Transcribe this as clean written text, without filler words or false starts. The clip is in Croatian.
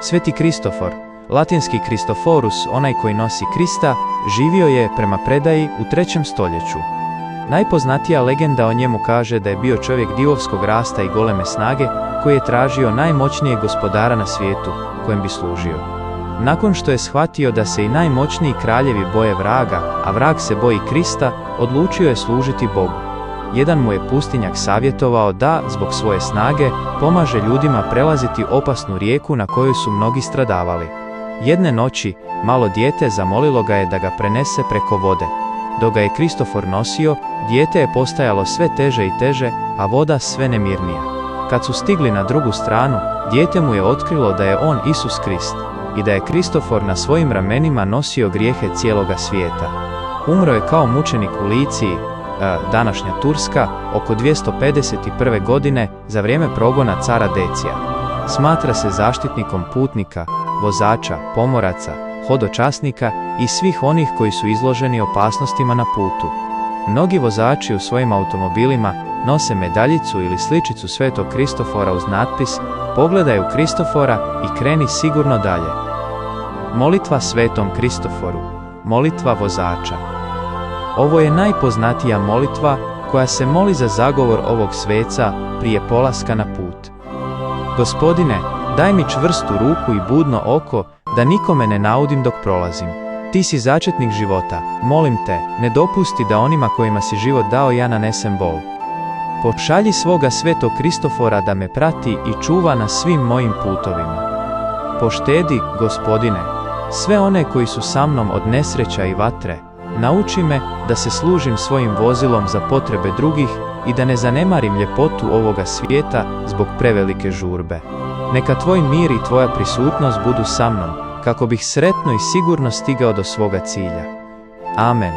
Sveti Kristofor, latinski Kristoforus, onaj koji nosi Krista, živio je, prema predaji, u 3. stoljeću. Najpoznatija legenda o njemu kaže da je bio čovjek divovskog rasta i goleme snage, koji je tražio najmoćnijeg gospodara na svijetu, kojem bi služio. Nakon što je shvatio da se i najmoćniji kraljevi boje vraga, a vrag se boji Krista, odlučio je služiti Bogu. Jedan mu je pustinjak savjetovao da, zbog svoje snage, pomaže ljudima prelaziti opasnu rijeku na kojoj su mnogi stradavali. Jedne noći, malo dijete zamolilo ga je da ga prenese preko vode. Dok ga je Kristofor nosio, dijete je postajalo sve teže i teže, a voda sve nemirnija. Kad su stigli na drugu stranu, dijete mu je otkrilo da je on Isus Krist i da je Kristofor na svojim ramenima nosio grijehe cijeloga svijeta. Umro je kao mučenik u Liciji, današnja Turska, oko 251. godine za vrijeme progona cara Decija. Smatra se zaštitnikom putnika, vozača, pomoraca, hodočasnika i svih onih koji su izloženi opasnostima na putu. Mnogi vozači u svojim automobilima nose medaljicu ili sličicu Svetog Kristofora uz natpis "Pogledaj u Kristofora i kreni sigurno dalje". Molitva Svetom Kristoforu, molitva vozača. Ovo je najpoznatija molitva koja se moli za zagovor ovog sveca prije polaska na put. Gospodine, daj mi čvrstu ruku i budno oko, da nikome ne naudim dok prolazim. Ti si začetnik života, molim te, ne dopusti da onima kojima si život dao ja nanesem bol. Pošalji svoga Svetog Kristofora da me prati i čuva na svim mojim putovima. Poštedi, Gospodine, sve one koji su sa mnom od nesreća i vatre. Nauči me da se služim svojim vozilom za potrebe drugih i da ne zanemarim ljepotu ovoga svijeta zbog prevelike žurbe. Neka tvoj mir i tvoja prisutnost budu sa mnom, kako bih sretno i sigurno stigao do svoga cilja. Amen.